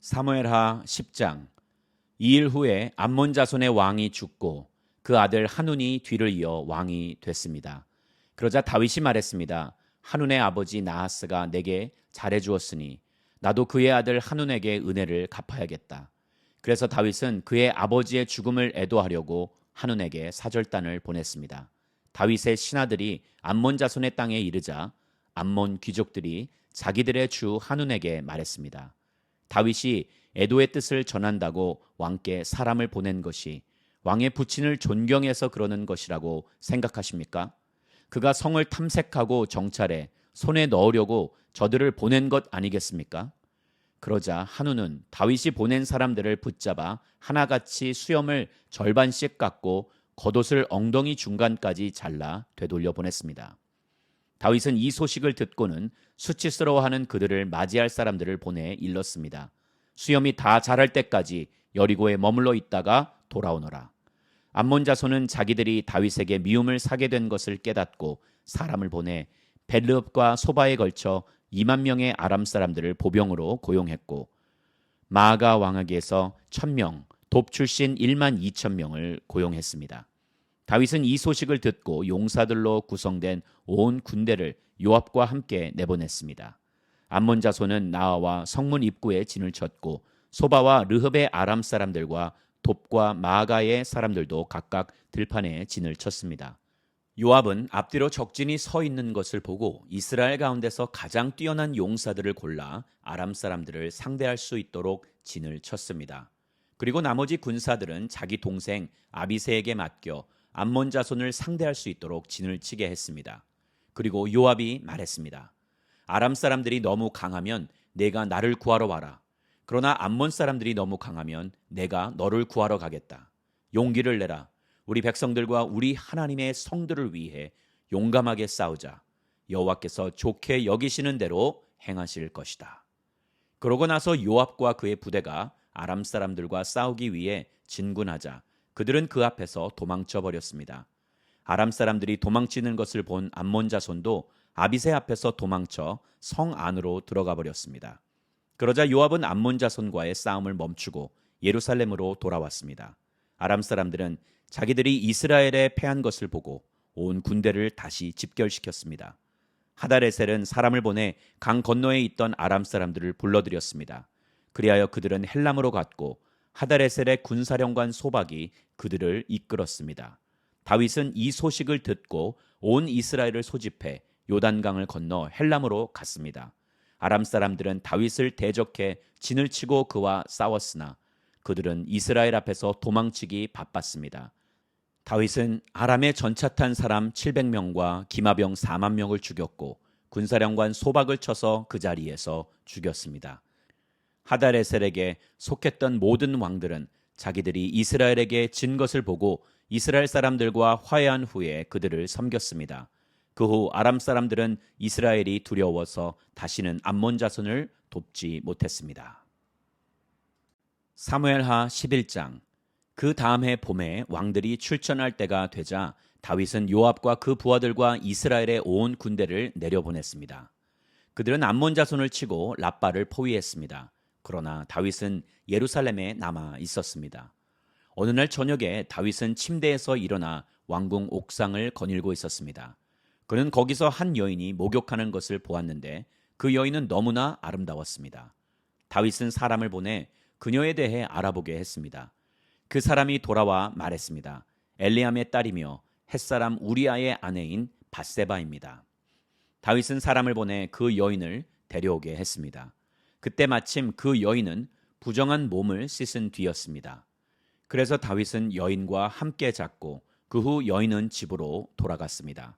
사무엘하 10장. 2일 후에 암몬 자손의 왕이 죽고 그 아들 한운이 뒤를 이어 왕이 됐습니다. 그러자 다윗이 말했습니다. 한운의 아버지 나하스가 내게 잘해 주었으니 나도 그의 아들 한운에게 은혜를 갚아야겠다. 그래서 다윗은 그의 아버지의 죽음을 애도하려고 한운에게 사절단을 보냈습니다. 다윗의 신하들이 암몬 자손의 땅에 이르자 암몬 귀족들이 자기들의 주 한운에게 말했습니다. 다윗이 애도의 뜻을 전한다고 왕께 사람을 보낸 것이 왕의 부친을 존경해서 그러는 것이라고 생각하십니까? 그가 성을 탐색하고 정찰해 손에 넣으려고 저들을 보낸 것 아니겠습니까? 그러자 한우는 다윗이 보낸 사람들을 붙잡아 하나같이 수염을 절반씩 깎고 겉옷을 엉덩이 중간까지 잘라 되돌려 보냈습니다. 다윗은 이 소식을 듣고는 수치스러워하는 그들을 맞이할 사람들을 보내 일렀습니다. 수염이 다 자랄 때까지 여리고에 머물러 있다가 돌아오너라. 암몬 자손은 자기들이 다윗에게 미움을 사게 된 것을 깨닫고 사람을 보내 벨르업과 소바에 걸쳐 2만 명의 아람 사람들을 보병으로 고용했고 마아가 왕에게서 1,000명, 돕 출신 1만 2천 명을 고용했습니다. 다윗은 이 소식을 듣고 용사들로 구성된 온 군대를 요압과 함께 내보냈습니다. 암몬 자손은 나아와 성문 입구에 진을 쳤고 소바와 르흡의 아람 사람들과 돕과 마아가의 사람들도 각각 들판에 진을 쳤습니다. 요압은 앞뒤로 적진이 서 있는 것을 보고 이스라엘 가운데서 가장 뛰어난 용사들을 골라 아람 사람들을 상대할 수 있도록 진을 쳤습니다. 그리고 나머지 군사들은 자기 동생 아비새에게 맡겨 암몬 자손을 상대할 수 있도록 진을 치게 했습니다. 그리고 요압이 말했습니다. 아람 사람들이 너무 강하면 내가 나를 구하러 와라. 그러나 암몬 사람들이 너무 강하면 내가 너를 구하러 가겠다. 용기를 내라. 우리 백성들과 우리 하나님의 성들을 위해 용감하게 싸우자. 여호와께서 좋게 여기시는 대로 행하실 것이다. 그러고 나서 요압과 그의 부대가 아람 사람들과 싸우기 위해 진군하자 그들은 그 앞에서 도망쳐 버렸습니다. 아람 사람들이 도망치는 것을 본 암몬 자손도 아비새 앞에서 도망쳐 성 안으로 들어가 버렸습니다. 그러자 요압은 암몬 자손과의 싸움을 멈추고 예루살렘으로 돌아왔습니다. 아람 사람들은 자기들이 이스라엘에 패한 것을 보고 온 군대를 다시 집결시켰습니다. 하다레셀은 사람을 보내 강 건너에 있던 아람 사람들을 불러들였습니다. 그리하여 그들은 헬람으로 갔고 하다레셀의 군사령관 소박이 그들을 이끌었습니다. 다윗은 이 소식을 듣고 온 이스라엘을 소집해 요단강을 건너 헬람으로 갔습니다. 아람 사람들은 다윗을 대적해 진을 치고 그와 싸웠으나 그들은 이스라엘 앞에서 도망치기 바빴습니다. 다윗은 아람의 전차 탄 사람 700명과 기마병 4만 명을 죽였고 군사령관 소박을 쳐서 그 자리에서 죽였습니다. 하다레셀에게 속했던 모든 왕들은 자기들이 이스라엘에게 진 것을 보고 이스라엘 사람들과 화해한 후에 그들을 섬겼습니다. 그 후 아람 사람들은 이스라엘이 두려워서 다시는 암몬 자손을 돕지 못했습니다. 사무엘하 11장. 그 다음 해 봄에 왕들이 출전할 때가 되자 다윗은 요압과 그 부하들과 이스라엘의 온 군대를 내려보냈습니다. 그들은 암몬 자손을 치고 랍바를 포위했습니다. 그러나 다윗은 예루살렘에 남아 있었습니다. 어느 날 저녁에 다윗은 침대에서 일어나 왕궁 옥상을 거닐고 있었습니다. 그는 거기서 한 여인이 목욕하는 것을 보았는데 그 여인은 너무나 아름다웠습니다. 다윗은 사람을 보내 그녀에 대해 알아보게 했습니다. 그 사람이 돌아와 말했습니다. 엘리암의 딸이며 햇사람 우리아의 아내인 밧세바입니다. 다윗은 사람을 보내 그 여인을 데려오게 했습니다. 그때 마침 그 여인은 부정한 몸을 씻은 뒤였습니다. 그래서 다윗은 여인과 함께 잤고 그 후 여인은 집으로 돌아갔습니다.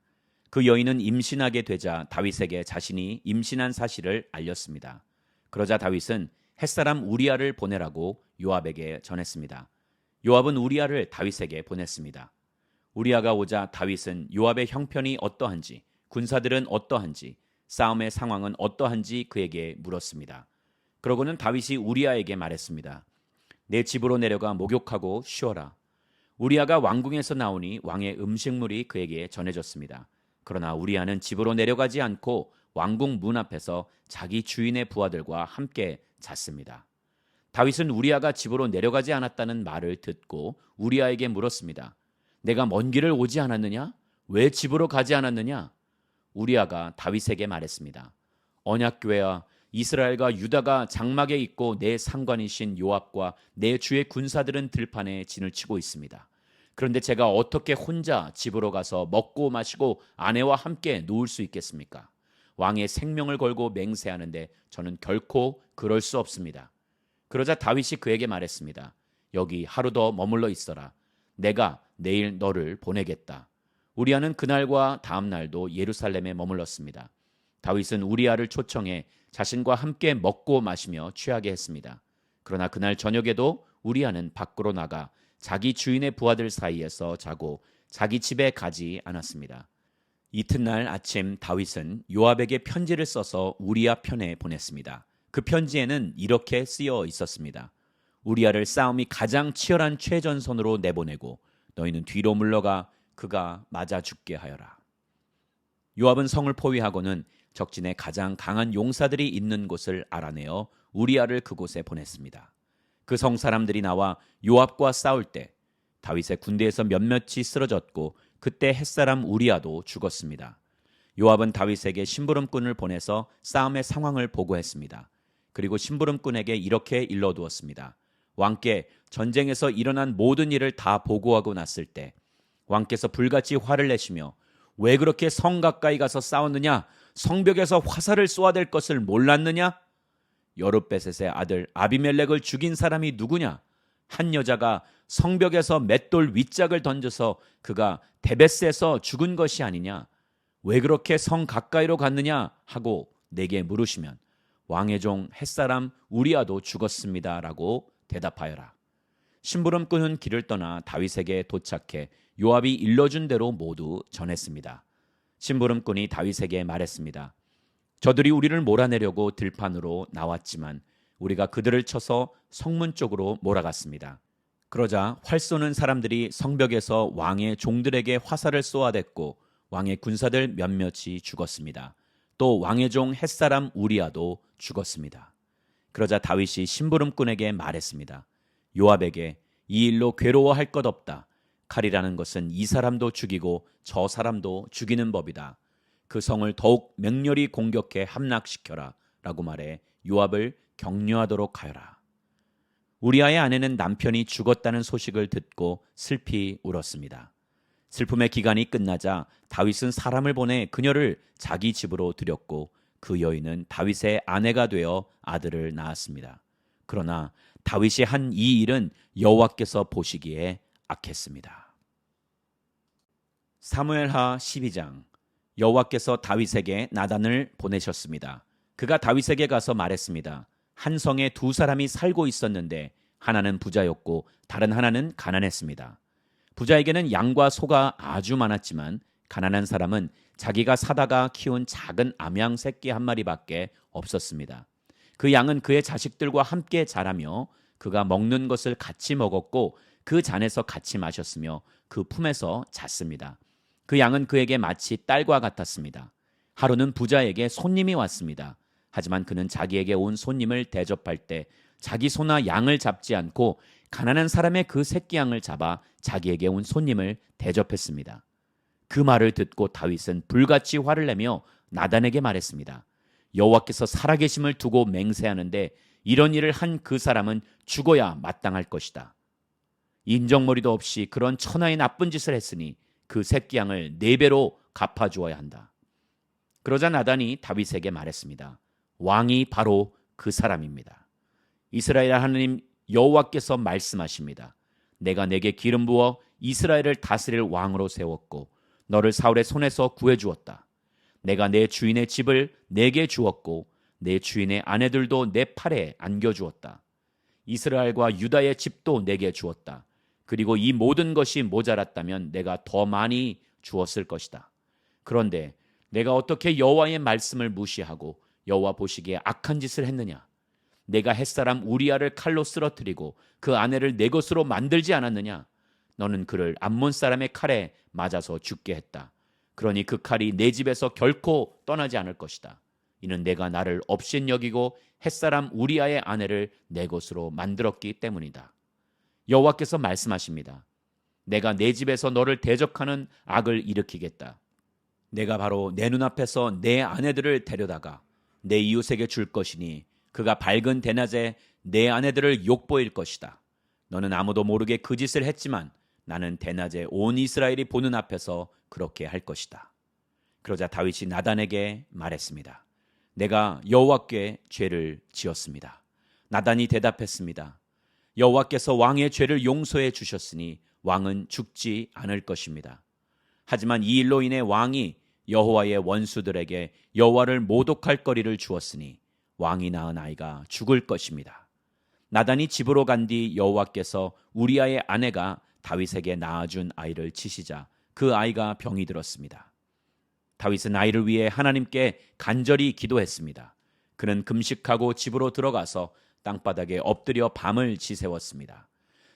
그 여인은 임신하게 되자 다윗에게 자신이 임신한 사실을 알렸습니다. 그러자 다윗은 햇사람 우리아를 보내라고 요압에게 전했습니다. 요압은 우리아를 다윗에게 보냈습니다. 우리아가 오자 다윗은 요압의 형편이 어떠한지, 군사들은 어떠한지, 싸움의 상황은 어떠한지 그에게 물었습니다. 그러고는 다윗이 우리아에게 말했습니다. 내 집으로 내려가 목욕하고 쉬어라. 우리아가 왕궁에서 나오니 왕의 음식물이 그에게 전해졌습니다. 그러나 우리아는 집으로 내려가지 않고 왕궁 문 앞에서 자기 주인의 부하들과 함께 잤습니다. 다윗은 우리아가 집으로 내려가지 않았다는 말을 듣고 우리아에게 물었습니다. 내가 먼 길을 오지 않았느냐? 왜 집으로 가지 않았느냐? 우리아가 다윗에게 말했습니다. 언약궤와 이스라엘과 유다가 장막에 있고 내 상관이신 요압과 내 주의 군사들은 들판에 진을 치고 있습니다. 그런데 제가 어떻게 혼자 집으로 가서 먹고 마시고 아내와 함께 누울 수 있겠습니까? 왕의 생명을 걸고 맹세하는데 저는 결코 그럴 수 없습니다. 그러자 다윗이 그에게 말했습니다. 여기 하루 더 머물러 있어라. 내가 내일 너를 보내겠다. 우리아는 그날과 다음 날도 예루살렘에 머물렀습니다. 다윗은 우리아를 초청해 자신과 함께 먹고 마시며 취하게 했습니다. 그러나 그날 저녁에도 우리아는 밖으로 나가 자기 주인의 부하들 사이에서 자고 자기 집에 가지 않았습니다. 이튿날 아침 다윗은 요압에게 편지를 써서 우리아 편에 보냈습니다. 그 편지에는 이렇게 쓰여 있었습니다. 우리아를 싸움이 가장 치열한 최전선으로 내보내고 너희는 뒤로 물러가 그가 맞아 죽게 하여라. 요압은 성을 포위하고는 적진에 가장 강한 용사들이 있는 곳을 알아내어 우리아를 그곳에 보냈습니다. 그 성 사람들이 나와 요압과 싸울 때 다윗의 군대에서 몇몇이 쓰러졌고 그때 햇사람 우리아도 죽었습니다. 요압은 다윗에게 심부름꾼을 보내서 싸움의 상황을 보고했습니다. 그리고 심부름꾼에게 이렇게 일러두었습니다. 왕께 전쟁에서 일어난 모든 일을 다 보고하고 났을 때 왕께서 불같이 화를 내시며 왜 그렇게 성 가까이 가서 싸웠느냐? 성벽에서 화살을 쏘아야 될 것을 몰랐느냐? 여룻베셋의 아들 아비멜렉을 죽인 사람이 누구냐? 한 여자가 성벽에서 맷돌 윗짝을 던져서 그가 데베스에서 죽은 것이 아니냐? 왜 그렇게 성 가까이로 갔느냐? 하고 내게 물으시면 왕의 종 햇사람 우리아도 죽었습니다. 라고 대답하여라. 심부름꾼은 길을 떠나 다윗에게 도착해 요압이 일러준 대로 모두 전했습니다. 심부름꾼이 다윗에게 말했습니다. 저들이 우리를 몰아내려고 들판으로 나왔지만 우리가 그들을 쳐서 성문 쪽으로 몰아갔습니다. 그러자 활 쏘는 사람들이 성벽에서 왕의 종들에게 화살을 쏘아댔고 왕의 군사들 몇몇이 죽었습니다. 또 왕의 종 햇사람 우리아도 죽었습니다. 그러자 다윗이 심부름꾼에게 말했습니다. 요압에게 이 일로 괴로워할 것 없다. 칼이라는 것은 이 사람도 죽이고 저 사람도 죽이는 법이다. 그 성을 더욱 맹렬히 공격해 함락시켜라 라고 말해 요압을 격려하도록 하여라. 우리아의 아내는 남편이 죽었다는 소식을 듣고 슬피 울었습니다. 슬픔의 기간이 끝나자 다윗은 사람을 보내 그녀를 자기 집으로 들였고 그 여인은 다윗의 아내가 되어 아들을 낳았습니다. 그러나 다윗이 한 이 일은 여호와께서 보시기에 악했습니다. 사무엘하 12장. 여호와께서 다윗에게 나단을 보내셨습니다. 그가 다윗에게 가서 말했습니다. 한 성에 두 사람이 살고 있었는데 하나는 부자였고 다른 하나는 가난했습니다. 부자에게는 양과 소가 아주 많았지만 가난한 사람은 자기가 사다가 키운 작은 암양 새끼 한 마리밖에 없었습니다. 그 양은 그의 자식들과 함께 자라며 그가 먹는 것을 같이 먹었고 그 잔에서 같이 마셨으며 그 품에서 잤습니다. 그 양은 그에게 마치 딸과 같았습니다. 하루는 부자에게 손님이 왔습니다. 하지만 그는 자기에게 온 손님을 대접할 때 자기 소나 양을 잡지 않고 가난한 사람의 그 새끼 양을 잡아 자기에게 온 손님을 대접했습니다. 그 말을 듣고 다윗은 불같이 화를 내며 나단에게 말했습니다. 여호와께서 살아계심을 두고 맹세하는데 이런 일을 한 그 사람은 죽어야 마땅할 것이다. 인정머리도 없이 그런 천하의 나쁜 짓을 했으니 그 새끼 양을 4배로 갚아주어야 한다. 그러자 나단이 다윗에게 말했습니다. 왕이 바로 그 사람입니다. 이스라엘 하나님 여호와께서 말씀하십니다. 내가 내게 기름 부어 이스라엘을 다스릴 왕으로 세웠고 너를 사울의 손에서 구해주었다. 내가 내 주인의 집을 내게 주었고 내 주인의 아내들도 내 팔에 안겨주었다. 이스라엘과 유다의 집도 내게 주었다. 그리고 이 모든 것이 모자랐다면 내가 더 많이 주었을 것이다. 그런데 내가 어떻게 여호와의 말씀을 무시하고 여호와 보시기에 악한 짓을 했느냐? 내가 햇사람 우리아를 칼로 쓰러뜨리고 그 아내를 내 것으로 만들지 않았느냐? 너는 그를 암몬 사람의 칼에 맞아서 죽게 했다. 그러니 그 칼이 내 집에서 결코 떠나지 않을 것이다. 이는 내가 나를 없인 여기고 햇사람 우리아의 아내를 내 것으로 만들었기 때문이다. 여호와께서 말씀하십니다. 내가 내 집에서 너를 대적하는 악을 일으키겠다. 내가 바로 내 눈앞에서 내 아내들을 데려다가 내 이웃에게 줄 것이니 그가 밝은 대낮에 내 아내들을 욕보일 것이다. 너는 아무도 모르게 그 짓을 했지만 나는 대낮에 온 이스라엘이 보는 앞에서 그렇게 할 것이다. 그러자 다윗이 나단에게 말했습니다. 내가 여호와께 죄를 지었습니다. 나단이 대답했습니다. 여호와께서 왕의 죄를 용서해 주셨으니 왕은 죽지 않을 것입니다. 하지만 이 일로 인해 왕이 여호와의 원수들에게 여호와를 모독할 거리를 주었으니 왕이 낳은 아이가 죽을 것입니다. 나단이 집으로 간 뒤 여호와께서 우리아의 아내가 다윗에게 낳아준 아이를 치시자 그 아이가 병이 들었습니다. 다윗은 아이를 위해 하나님께 간절히 기도했습니다. 그는 금식하고 집으로 들어가서 땅바닥에 엎드려 밤을 지새웠습니다.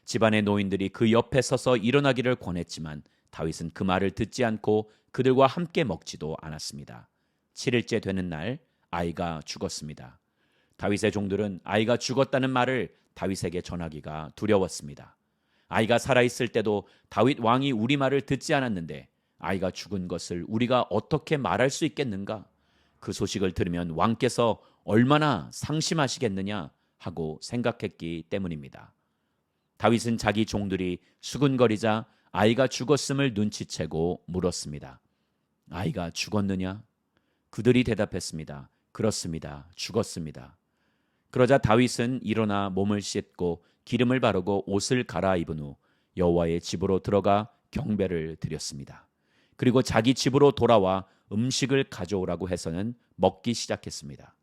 집안의 노인들이 그 옆에 서서 일어나기를 권했지만 다윗은 그 말을 듣지 않고 그들과 함께 먹지도 않았습니다. 7일째 되는 날 아이가 죽었습니다. 다윗의 종들은 아이가 죽었다는 말을 다윗에게 전하기가 두려웠습니다. 아이가 살아있을 때도 다윗 왕이 우리 말을 듣지 않았는데 아이가 죽은 것을 우리가 어떻게 말할 수 있겠는가? 그 소식을 들으면 왕께서 얼마나 상심하시겠느냐 하고 생각했기 때문입니다. 다윗은 자기 종들이 수군거리자 아이가 죽었음을 눈치채고 물었습니다. 아이가 죽었느냐? 그들이 대답했습니다. 그렇습니다. 죽었습니다. 그러자 다윗은 일어나 몸을 씻고 기름을 바르고 옷을 갈아입은 후 여호와의 집으로 들어가 경배를 드렸습니다. 그리고 자기 집으로 돌아와 음식을 가져오라고 해서는 먹기 시작했습니다.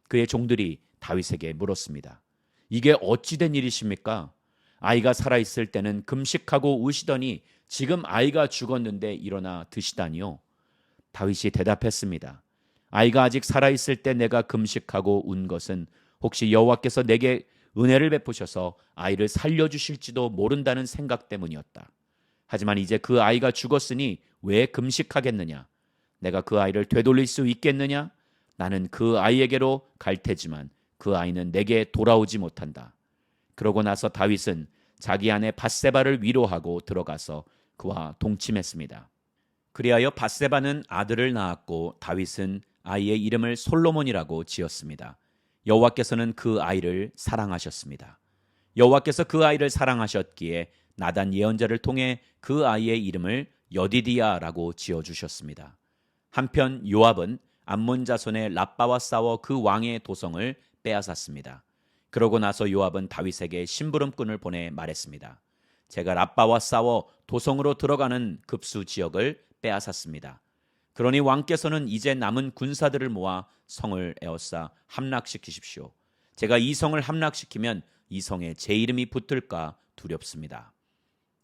그의 종들이 다윗에게 물었습니다. 이게 어찌 된 일이십니까? 아이가 살아있을 때는 금식하고 우시더니 지금 아이가 죽었는데 일어나 드시다니요. 다윗이 대답했습니다. 아이가 아직 살아있을 때 내가 금식하고 운 것은 혹시 여호와께서 내게 은혜를 베푸셔서 아이를 살려주실지도 모른다는 생각 때문이었다. 하지만 이제 그 아이가 죽었으니 왜 금식하겠느냐? 내가 그 아이를 되돌릴 수 있겠느냐? 나는 그 아이에게로 갈 테지만 그 아이는 내게 돌아오지 못한다. 그러고 나서 다윗은 자기 아내 밧세바를 위로하고 들어가서 그와 동침했습니다. 그리하여 밧세바는 아들을 낳았고 다윗은 아이의 이름을 솔로몬이라고 지었습니다. 여호와께서는 그 아이를 사랑하셨습니다. 여호와께서 그 아이를 사랑하셨기에 나단 예언자를 통해 그 아이의 이름을 여디디야라고 지어주셨습니다. 한편 요압은 암몬 자손의 랍바와 싸워 그 왕의 도성을 빼앗았습니다. 그러고 나서 요압은 다윗에게 심부름꾼을 보내 말했습니다. 제가 랍바와 싸워 도성으로 들어가는 급수 지역을 빼앗았습니다. 그러니 왕께서는 이제 남은 군사들을 모아 성을 에워싸 함락시키십시오. 제가 이 성을 함락시키면 이 성에 제 이름이 붙을까 두렵습니다.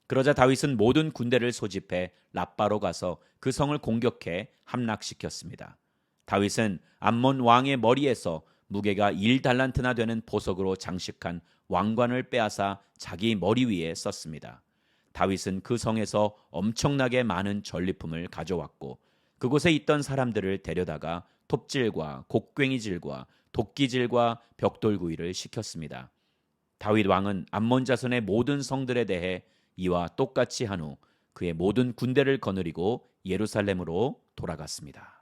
그러자 다윗은 모든 군대를 소집해 랍바로 가서 그 성을 공격해 함락시켰습니다. 다윗은 암몬 왕의 머리에서 무게가 1달란트나 되는 보석으로 장식한 왕관을 빼앗아 자기 머리 위에 썼습니다. 다윗은 그 성에서 엄청나게 많은 전리품을 가져왔고 그곳에 있던 사람들을 데려다가 톱질과 곡괭이질과 도끼질과 벽돌구이를 시켰습니다. 다윗 왕은 암몬 자손의 모든 성들에 대해 이와 똑같이 한 후 그의 모든 군대를 거느리고 예루살렘으로 돌아갔습니다.